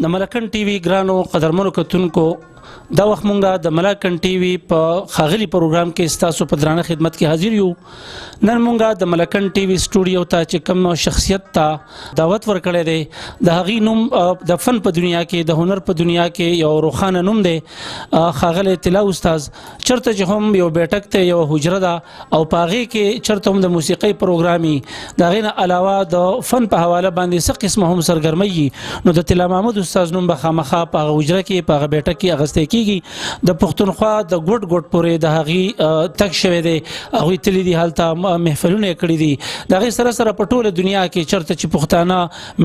د ملکن ټي وي ګرانو قدرمنو کتونکو دا وخت مونږه د ملکن ټي وي په خاغلی پروګرام کې ستاسو په درانه خدمت کې حاضر یو. نن مونږه د ملکن ټي وي سټوډیو ته چې کوم شخصیت ته دعوت ورکړی دی د هغې نوم د فن په دنیا کې د هنر په دنیا کې یو روښانه نوم دی ښاغلی طلا استاذ. چېرته چې هم یو بیټک ته یو حجره ده او په هغې کې چېرته هم د موسیقۍ پروګرام وي د هغې نه علاوه د فن په حواله باندې څه قسمه هم سرګرمۍ وي نو د طلا محمود استاذ نوم به خامخا په هغه حجره کې په هغه بیټک کې اخیستی کېږي. د پښتونخوا د ګوټ ګوټ پورې د هغې تګ شوی دی هغوی تللي دي هلته محفلونه یې کړي دي د هغې سره سره په ټوله دنیا کې چېرته چې پښتانه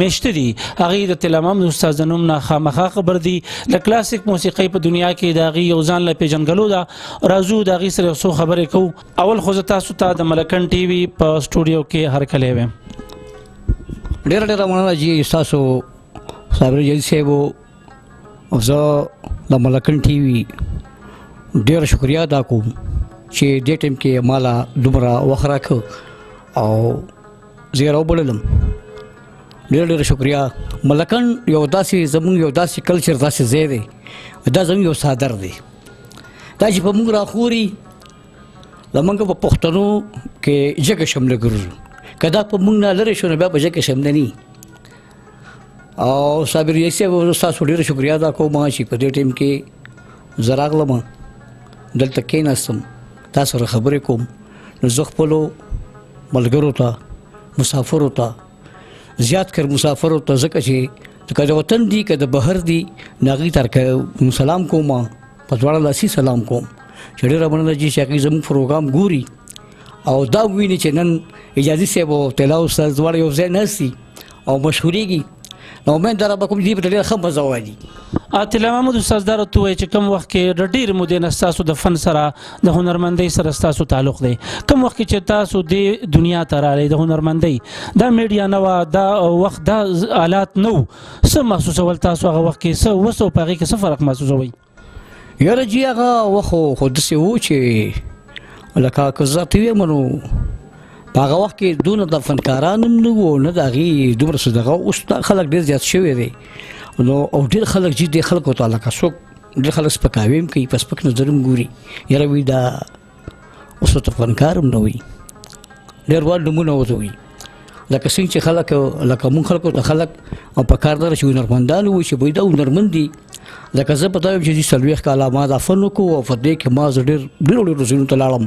میشته دي هغې د طلا محمود استاذ د نوم نه خامخا خبر دي. د کلاسیک موسیقۍ په دنیا کې د هغې یو ځان له پېژنګلو ده. راځو د هغې سره یو څو خبرې کوو. اول خو زه تاسو ته د ملکن ټي وي په سټوډیو کې هرکلی ویم. ډېره ډېره مننه جي ستاسو صابر جدید صاحب. زه د ملکن ټي وي ډېره شکریا ادا کوم چې دې ټایم کې مالا دومره وخت راکړ او زه یې راوبللم. ډېره ډېره شکریا. ملکن یو داسې زموږ یو داسې کلچر داسې ځای دی دا زموږ یو څادر دی دا چې په موږ راخوري زموږ په پښتنو کې جګه شمله ګرځو که دا په موږ نه لرې شو نو بیا به جګه شمله نه او صابر جدید صاحب ستاسو ډېره شکریا ادا کوم چې په دې ټایم کې زه راغلم دلته کېناستم تاسو سره خبرې کوم نو زه خپلو ملګرو ته مسافرو ته زیات کر مسافرو ته ځکه چې که د وطن دي که د بهر دي نو هغوی ته سلام کوم په دواړه لاسي سلام کوم چې ډېره مننه چې هغوی زموږ پروګرام ګوري او دا وویني چې نن اجازي صاحب او طلا استاذ دواړه یو ځای ناست دي او مشهورېږي نو امید داره به کوم دې په ډېره ښه مزه والي. طلا محمود استاذ دا راته ووایه چې کوم وخت کې د ډېرې مودې نه ستاسو د فن سره د هنرمندۍ سره ستاسو تعلق دی کوم وخت کې چې تاسو دې دنیا ته راغلی د هنرمندۍ دا میډیا نه وه دا وخت دا آلات نه وو څه محسوسول تاسو هغه وخت کې څه اوس او په هغې کې څه فرق محسوسوئ؟ یاره جي هغه وخت خو داسې و چې لکه که زه ته ویم نو په هغه وخت کې دونه د فنکاران هم نه وو نه د هغې دومره څه دغه اوس خلک ډېر زیات شوی دی نو او ډېر خلک چې دې خلکو ته لکه څوک ډېر خلک سپکاوی هم کوي په سپک نظر هم ګوري یاره وایي دا اوس ورته فنکار هم نه وایي ډېر وړ نومونه ورته وایي لکه څنګه چې خلک لکه مونږ خلکو ته خلک او په کار داره چې هنرمندان وایي چې وایي دا هنرمند دي لکه زه په دا یم چې 40 کاله ما دا فن وکړو او په دې کې ما زه ډېرو ځایونو ته لاړم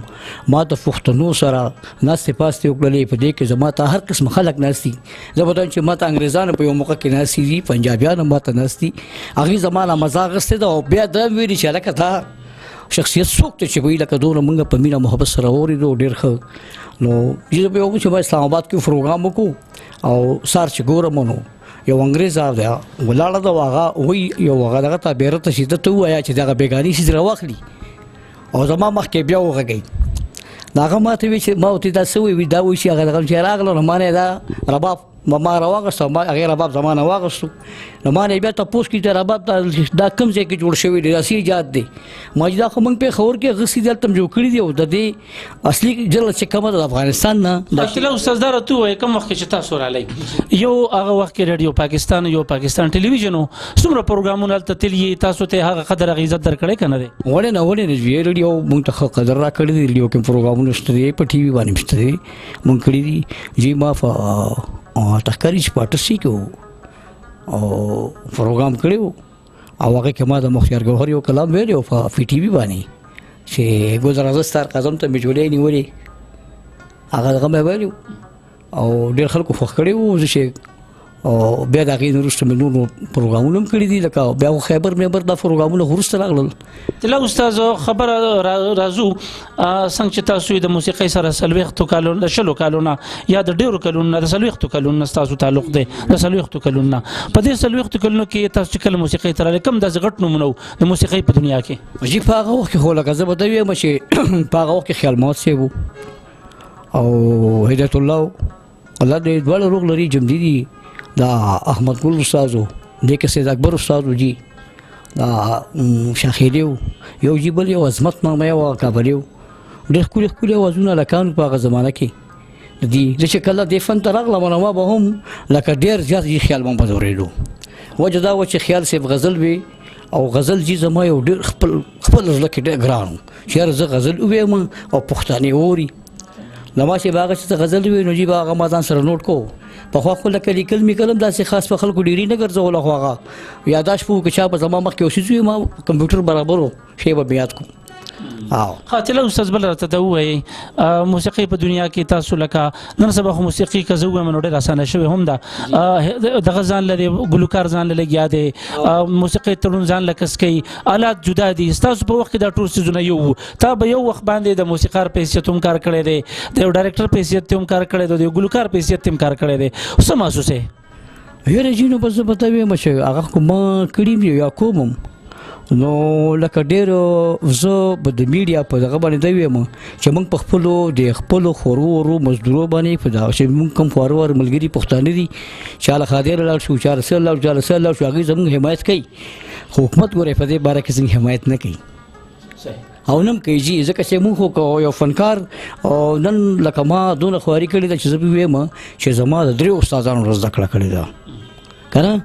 ما د پښتنو سره ناستې پاستې وکړلې په دې کې زما ته هر قسم خلک ناست دي زه به دا چې ما ته انګریزانو په یو موقع کې ناست دي پنجابیان هم ما ته ناست دي هغوی زما نه مزه اخیستې ده او بیا دا ویلي چې هلکه دا شخصیت څوک دی چې وایي لکه دونه موږ په مینه محبت سره واورېدو ډېر ښه نو زه به وګورم چې ما اسلام آباد کې پروګرام وکړو او سهار چې ګورم نو یو انګریز دی ولاړه ده هغه وایي یو هغه دغه ته بیرته چې ده ته ووایه چې دغه بېګاني څیز راواخلي او زما مخکې بیا وغږوي نو هغه ما ته وایي چې ما ورته دا څه وایي دا وایي چې هغه دغه چې راغله نو ما نه دا رباب ما راواغسته هغې رباب زما نه واغستو نو ما نه بیا تپوس کړي چې رباب دا کوم ځای کې جوړ شوی دی داسې ایجاد دی ما چې دا خو موږ پېښور کې هغسې دلته هم جوړ کړي دي او د دې اصلي ژبه چې کومه ده د افغانستان نه طلا استاذ دا راته ووایه کوم وخت کې چې تاسو راغلی یو هغه وخت کې ریډیو پاکستان یو پاکستان ټلویزیون و څومره پروګرامونه هلته تللي تاسو ته هغه قدر هغه عزت درکړی که نه دی؟ ولې نه ولې نه ریډیو موږ ته ښه قدر راکړی دی ریډیو کې پروګرامونه شته دی په ټي وي باندې هم شته دی موږ کړي دي جی ما تحکاري سپاټسي کې وو او پروګرام کړی وو او هغه کې ما د مختیار ګوهر یو کلام ویلی و په ټي وي باندې چې ګذر ستار قدم ته مې جوړې نیولې هغه دغه مې ویلی او ډېر خلکو خوښ کړی وو زه چې او بیا د هغې نه وروسته مې نور پروګرامونه هم کړي دي لکه بیا خیبر میبر دا پروګرامونه وروسته راغلل. طلا استاذ خبره راځو څنګه چې تاسو د موسیقۍ سره 40 کالونه 60 کالونه یا د ډېرو کلونو نه د 40 کلونو نه ستاسو تعلق دی د 40 کلونو نه په دې 40 کلونو کې تاسو چې کله موسیقۍ ته راغلئ کوم داسې غټ نومونه وو د موسیقۍ په دنیا کې؟ جی په هغه وخت کې خو لکه زه به ته ویم چې په هغه وخت کې خیال محمد صاحب وو او هدایت الله الله دې دواړه روغ لري جمدي دي دا احمد ګل استاد و دې کې سید اکبر استاد و جی دا شاخیلی و یو جی بل یو عظمت نامه یو کابلي و ډېر ښکلي ښکلي اوازونه هلکانو په هغه زمانه کې دي. زه چې کله دې فن ته راغلم نو ما به هم لکه ډېر زیات خیال محمد اورېدو وجه دا و چې خیال صاحب غزل وي او غزل جی زما یو ډېر خپل زړه کې ډېر ګران و چې یاره زه غزل ووایم او پښتانه اوري زما چې هغه چې غزل وي نو جی به هغه ما ځان سره نوټ کو پخوا خو لکه لیکل مې کلم داسې خاص په خلکو ډېرې نه ګرځول خو هغه یاداشت به و که چا به زما مخکې اوسېږي ما کمپیوټر برابر و شی به مې یاد کړو خاطله استاد بل راته ته ووایي موسیقي په دنیا کې تاسو لکه نن سبا خو موسیقي که زه ووایم نو ډېر اسانه شوې هم ده دغه ځان لري ګلوکار ځان له لګیا دی موسیقي تړون ځان له کس کوي آلات جدا دي ستاسو په وخت کې دا ټول څیزونه یو وو تا به یو وخت باندې د موسیقار په حیثیت هم کار کړی دی د یو ډایرکټر په حیثیت هم کار کړی دی د یو ګلوکار په حیثیت هم کار کړی دی څه محسوس یې یاره جي نو بس زه به ته ویم چې هغه خو ما کړي وي یا کوم هم نو لکه ډېر زه به د میډیا په دغه باندې دا ویم چې موږ په خپلو د خپلو خورو ورو مزدورو باندې په دا چې موږ کوم خورو ور ملګري پښتانه دي چې هله خادر لاړ شو چې رسول الله جل الله شو هغه زموږ حمایت کوي حکومت ګورې په دې باره کې څنګه حمایت نه کوي او نم کوي جی ځکه چې موږ خو یو فنکار او نن لکه ما دونه خواري کړې ده چې زه ویم چې زما د 3 استادانو زده کړې ده کنه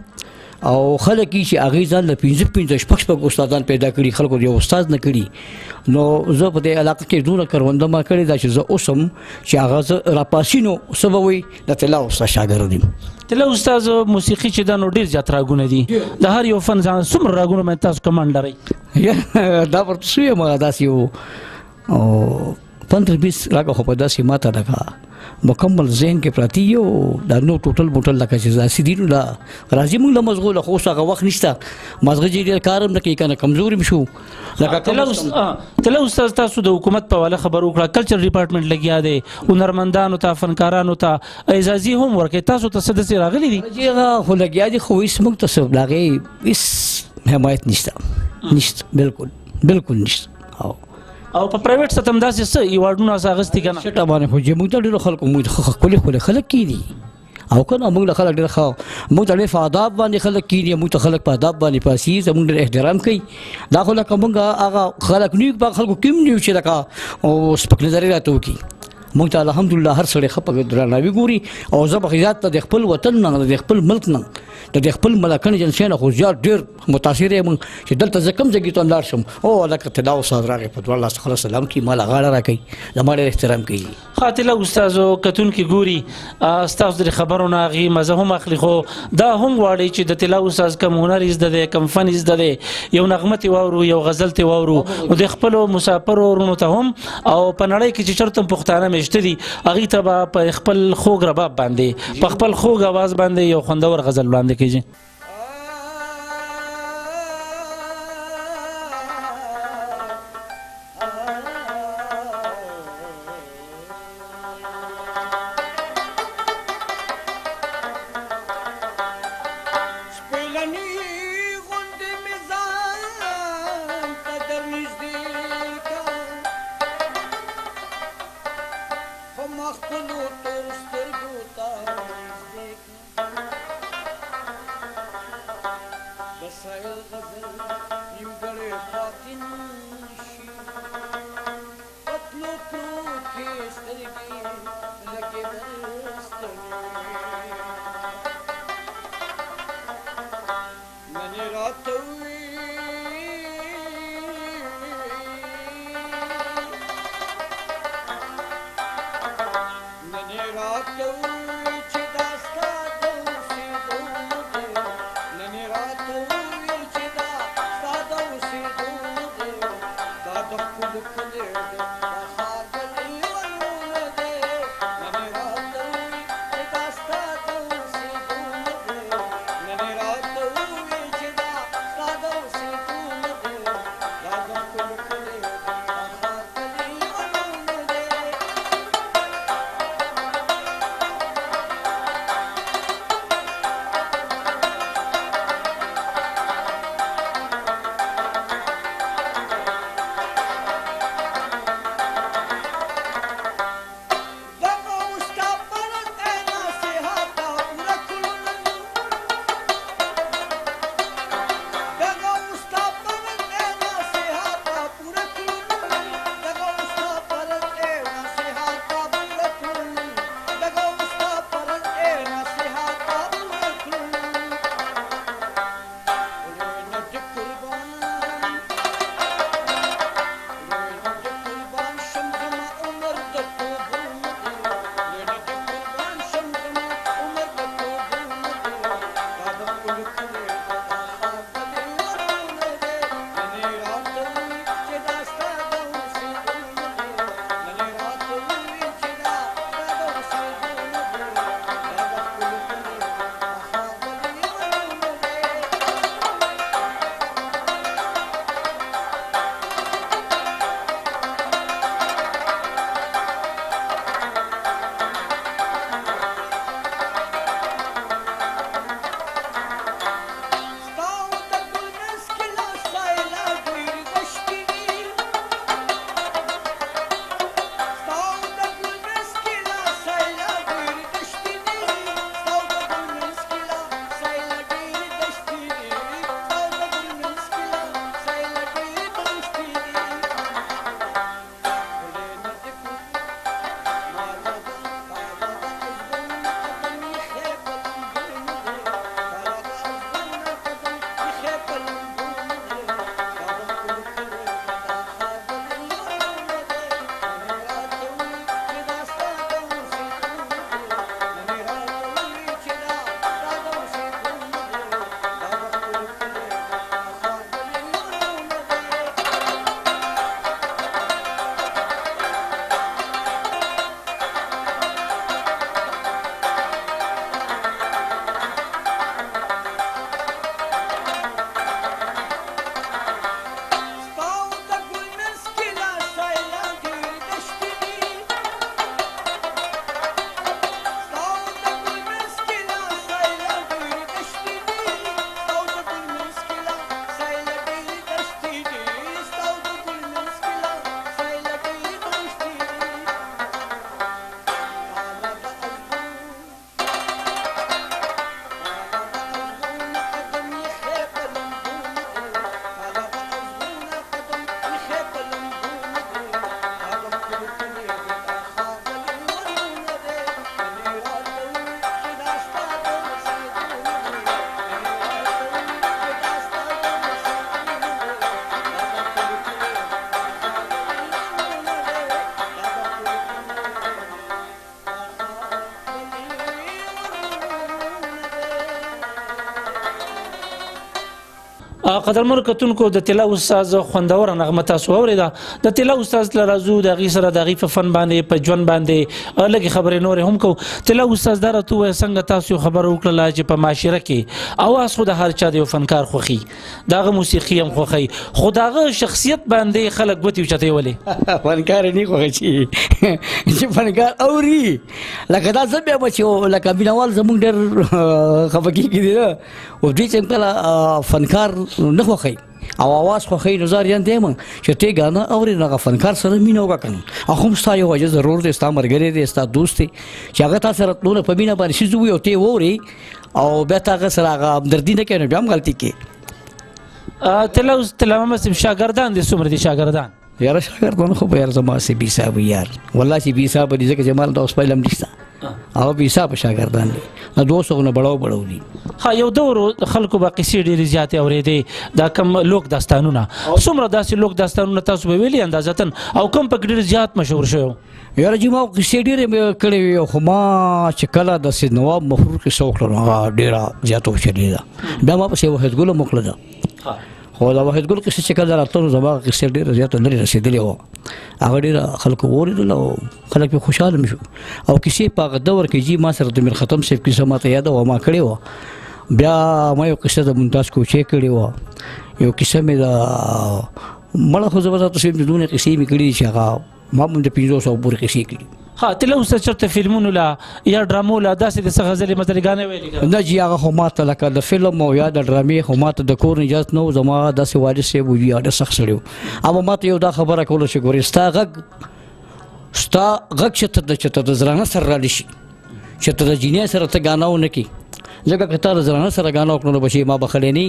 او خلک چې هغه ځان له 15 شپږ استادان پیدا کړي خلکو یو استاد نه کړي نو زه په دې علاقه کې دونه کرونده ما کړی دا چې زه اوسم چې هغه راپاسینو سبوي د تلا استاد شاګرد یم تلا استاد موسیقي چې دا نو ډیر زیات راګونه دي د هر یو فن ځان څومره راګونه مې تاسو کمانډ لري دا ورته شوی ما داسې یو 15-20 راګه خو په داسې ماته راګه مکمل ذهن کې پراتی یو دا نو ټوټل بوټل لکه چې ځاسي دي نو دا راځي موږ له مشغول خو هغه وخت نشته مازغه جې کارم نه کوي کنه کمزوري مشو لکه تل استاد تاسو د حکومت په والا خبر وکړه کلچر ډپارټمنټ لګیا دی هنرمندانو ته فنکارانو ته اعزازي هم ورکړي تاسو ته سدسي راغلي دي هغه خو لګیا دي خو هیڅ موږ ته لاغي هیڅ حمایت نشته بالکل نشته او په پرایویټ ستم داسې څه ایوارډونه اغستې کنه شټه باندې خو موږ ته ډېر خلکو موږ خلک کی دي او کنه موږ له خلک ډېر خو موږ ته په آداب باندې خلک کی دي موږ ته خلک په آداب باندې پاسي زموږ ډېر احترام کوي دا خو لکه موږ هغه خلک نیو په خلکو کیم نیو چې لکه او سپک نظر راته وکي موږ ته الحمدلله هر سړی خپل درناوی ګوري او زه به ذات د خپل وطن نه د خپل ملک نه د خپل ملکن جنسیانه خو زیات ډېر متاثر یم چې دلته زه کوم ځای ته لاړ شم او لکه تدا استاد راغی په الله سلام کی مال غاړه راکړي زموږ احترام کوي خاطله استادو کتون کی ګوري استاد د خبرونه غي مزه هم اخلي خو دا هم واړي چې د تلا استاد کوم هنر زده ده کوم فن زده ده یو نغمه وورو یو غزل تی وورو او د خپل مسافر ورونو ته هم او په نړۍ کې چې چرته پښتانه مشته دي هغه ته په خپل خوږ رباب باندې په خپل خوږ आवाज باندې یو خوندور غزل وړاندې کیږي قدرمنو کتونکو د طلا استاد خوندور نغمه تاسو اوریدا د طلا استاد لرازو د غي سره د غي په فن باندې په ژوند باندې لګي خبرې نور هم کو طلا استاد درته څنګه تاسو خبر وکړه چې په معاشره کې اواز خو د هر چا د فنکار خوخي داغه موسیقي هم خوخي خداغه شخصیت باندې خلک بوتي چته ولې فنکار نه خوږي چې فنکار اوري لکه دا زبیا بچو لکه بنوال زمونږ ډېر خفقي کیدی او دې چې کله فنکار نه خوخي او आवाज خوخي نظر یان دی مون چې ته غانا اوري نه فنکار سره مينو وکړي اخم ستا یو وجه ضرور دي ستا مرګري دي ستا دوست دي چې هغه تاسو سره ټول په مینا باندې شي زوی او ته ووري او به تاسو سره هغه همدردي نه کوي بیا هم غلطي کوي تلا مسم شاګردان دي څومره دي شاګردان یاره شاګردان خو به زما سي بي صاحب یار والله سي بي صاحب دي ځکه جمال دا اوس په لم نشته او بي صاحب شاګردان دي نو 200 نه بڑاو دي ها یو دور خلکو با قصې ډېرې زیاتې اورېدې دا کم لوک داستانونه څومره داسې لوک داستانونه تاسو به ویلي اندازتن او کم په ډېر زیات مشهور شوی یاره چې ما قصې ډېرې کړې وي خو ما چې کله د نواب مفرور کې څه وکړم هغه ډېره زیاته وشلې ده بیا ما پسې وحدګله موکله ده خو دا وحدګل قصې چې کله راته زما قصې ډېره زیاته لرې رسېدلې وه هغه ډېره خلکو واورېدل او خلک پرې خوشحاله مې شو او کیسې په هغه دور کې جي ما سره د میر ختم صاحب کیسه ماته یاده وه ما کړې وه بیا ما یو قصه د ممتاز کوچې کړې وه یو کیسه مې د مړه خو زه به تاسو دونه قصې مې کړي چې هغه ما هم د 500 پورې قصې کړي ها تل اوس چرته فلمونو لا یا ډرامو لا داسې د غزلې مزلګانې ویلې نه جی هغه خو ماته لکه د فلم او یا د ډرامې خو ماته د کور اجازه نو زما داسې والد صاحب وي یا د سخت سړیو اما ماته یو دا خبره کوله چې ګورې ستا غږ چې ته د زرانه سره رالي شي چې ته د جینۍ سره ته غانا ونه کی ځکه که ته د زرانه سره غانا وکړو نو بچي ما بخلې نه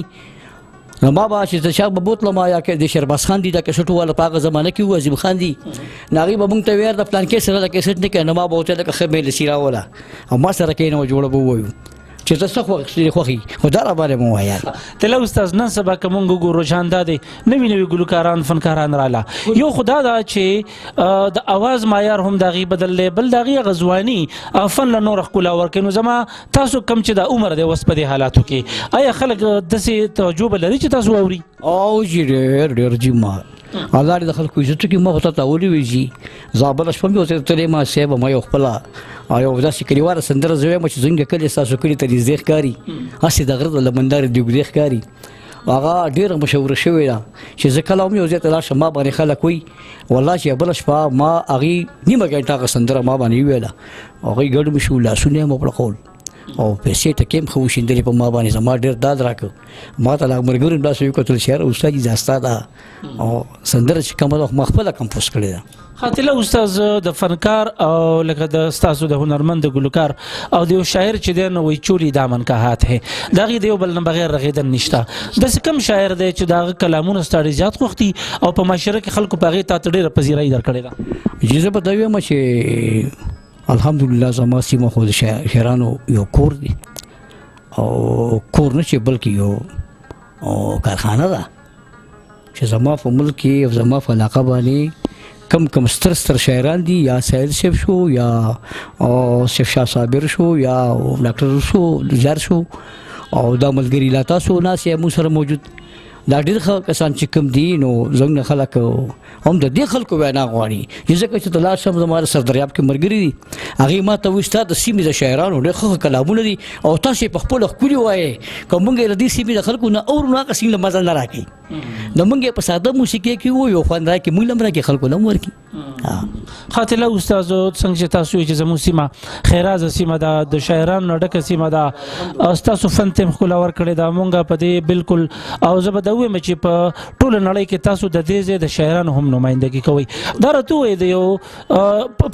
نو ما به چې د شاه بوتله ما یا کې د شرباز خان دي د کسټو والا په هغه زمانه کې و عظیم خان دي ناغي به مونږ ته وير د پلان کې سره د کسټ نه کنه ما به ته د خمه لسیرا ولا او ما سره کې نو جوړ بو وایو چې تاسو خوخي خدا را باندې مو وایي تل استاد نن سبا کوم ګورو شاندار دي نوی ګلوکاران فنکاران رااله یو خدا دا چې د आवाज معیار هم دغه بدل بل دغه غزوانی فن له نور خپل ورکینو زما تاسو کم چې د عمر د وسپدي حالاتو کې آیا خلک د سي توجه لري چې تاسو اوري او جی ډېر جما الله دې خلکو عزت کې مو ته تاولي ویږي زابل شپم یو ته ما سیب ما یو خپل او داسې کلیوار سندره زوی مچ څنګه کلی تاسو کلی ته زیخ کاری اسی د غرض لمندار دی ګریخ کاری هغه ډیر مشهور شوی دا چې ځکه لوم یو ځای ته شمه باندې خلک وي والله چې بل شپه ما اغي نیمه غنټه سندره ما باندې ویله هغه ګډ مشو لاسونه مو په خول او پیسې ته کېم خو شیندلې په ما باندې زما ډېر داد راکړ ما ته لا مرګورم داسې یو کتل شعر استاد زاستا دا او سندره چې کومه مخفله کمپوز کړی دا خاطله استاد د فنکار او لکه د استاد د هنرمند ګلوکار او د شاعر چې دی نو وی چولی دامن کا هات ہے دغه دیو بل نه بغیر رغیدن نشتا د کم شاعر دی چې دغه کلامونه ستړي زیات خوختي او په معاشره کې خلکو په غي ته ډېر پذیرای درکړي دا جزه په دوی ما چې الحمدلله زما سیمه خو د شاعرانو یو کور دی او کور نه چې بلکې یو کارخانه ده چې زما په ملک کې او زما په علاقه باندې کم ستر شاعران دي یا سید صاحب شو یا شیخ شاه صابر شو یا ډاکټر شو زار شو او دا ملګری لا تاسو ناس یې مو سره موجود دا ډېر کسان چې کوم دي نو زنګ خلک هم د دې خلکو وینا غواړي ځکه چې د لار شم زموږ سردریاب کې مرګري دي هغه ما ته وستا د سیمې د شاعرانو ډېر ښه کلامونه دي او تاسو په خپل خولي وایي کومګه د دې سیمې د خلکو نه اور نه قسم له مزه نه راکې نو موږ په ساده موسیقي کې وو یو خوند راکې موږ لمر کې خلکو لم ورکی خاطله استاد څنګه تاسو چې زمو سیمه خیراز سیمه د شاعرانو ډکه سیمه ده تاسو فن تم خلا ور کړی دا مونږه په دې بالکل او زبدوي مچ په ټول نړۍ کې تاسو د دې د شاعرانو هم نمائندګي کوي دا راته د یو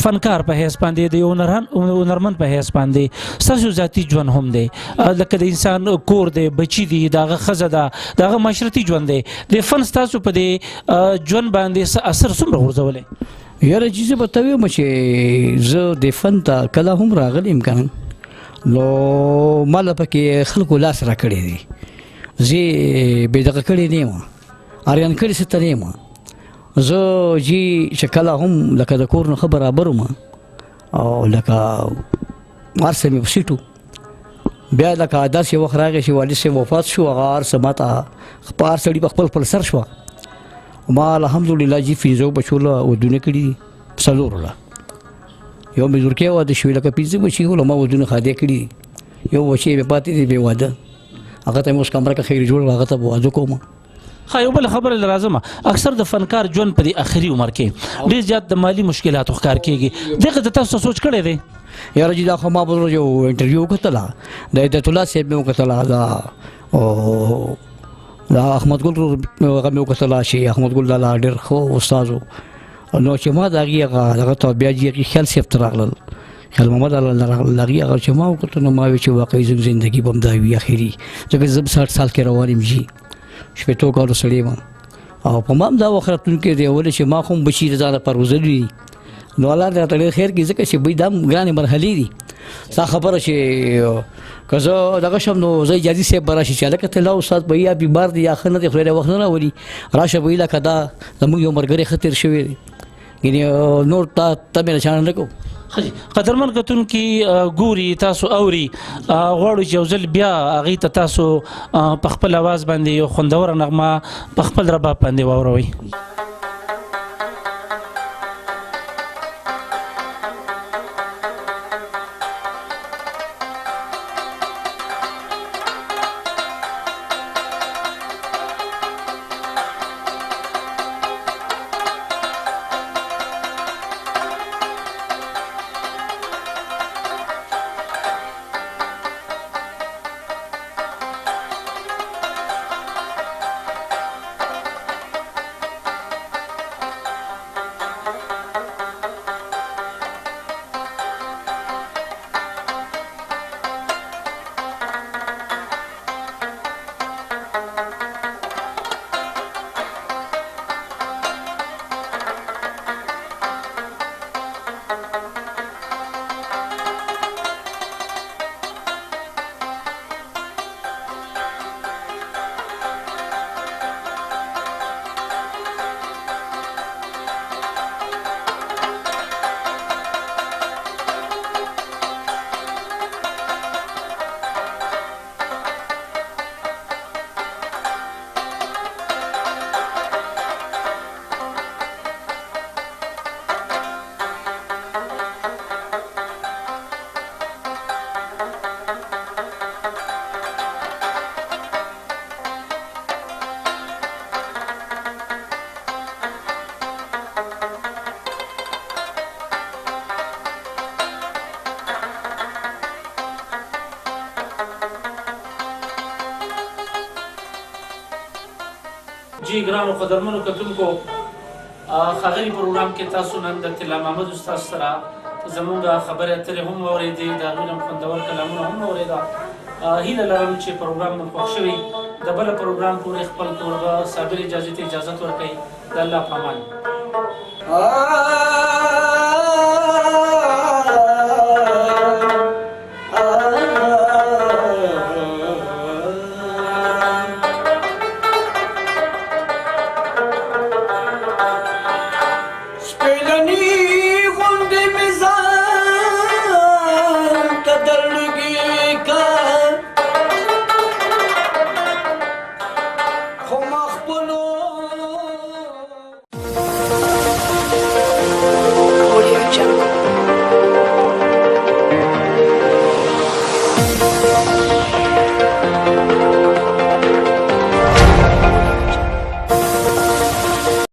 فنکار په هیڅ باندې د یو هنرمند په هیڅ باندې تاسو ذاتی ژوند هم دی لکه د انسان کور دی بچی دی داغه خزه ده داغه معاشرتي ژوند دی د فن تاسو په دې ژوند باندې اثر څومره ورزولې یاره چې زه به ته وایم چې زه د فن ته کله هم راغلم که نو ما له پکې خلکو لاس راکړی دی زه بې دغه کړی نه یم اریان کړی څه ته نه یم زه جي چې کله هم لکه د کور نه ښه برابر وم او لکه هر څه مې په سیټو بیا لکه داسې وخت راغی چې والد صاحب وفات شو هغه هر څه ماته په هر سړي په خپل سر شوه ما الحمدلله جي 5 بچو له ودونه کړي دي 4 له یو مې زورکې واده شوی لکه 5 بچي له ما ودونه خاده کړي یو بچی به پاتې دی به واده هغه ته اوس کمره کې خیر جوړ هغه ته واده کوم خا یو بل خبره لازمه اکثر د فنکار ژوند په دې اخري عمر کې ډېر زیات د مالی مشکلاتو ښکار کیږي دغه د تاسو سوچ کړی دی یاره جی دا خو ما به یو انټرویو وکړله د عزت الله صاحب مې وکړله دا احمد ګل هغه مې وکړله چې احمد ګل دا ډېر ښه استاد و نو چې ما د هغې هغه ته بیا جي خیال صاحب ته راغلل خیال محمد هغې هغه چې ما وکړه نو ما ویل چې واقعي زموږ زندګي به همدا وي اخري ځکه زه 60 سال کې روان یم جي شپېتو کالو سړی یم او په ما هم دا وخت راتلونکی دی ولې چې ما خو هم بچي د ځان لپاره روزلي دي نو الله دې راته ډېر خیر کړي ځکه چې بوی دا ګرانې مرحلې دي ستا خبره چې که زه دغه شم نو زه اجازي صاحب به راشي چې هلکه ته لا استاد به یا بیمار دی یا ښه نه دی خدای وخت نه راولي راشه به لکه دا زموږ یو ملګری ښه تېر شوی دی یعنې نور ته مې نشانه نه کوو قدرمن کتونکي ګوري تاسو اوري غواړو چې یو ځل بیا هغې ته تاسو په خپل اواز باندې یو خوندوره نغمه په خپل رباب باندې واوروئ جی ګرانو قدرمنو کتونکو ښاغلي پروګرام کې تاسو نن د طلا محمد استاد سره زموږ خبرې اترې هم واورېدې د هغوی نه خوندور کلامونه هم واورېده هیله لرم چې پروګرام مو خوښ شوي د بله پروګرام پورې خپل کوربه صابر اجازې ته اجازت ورکوئ د الله په امان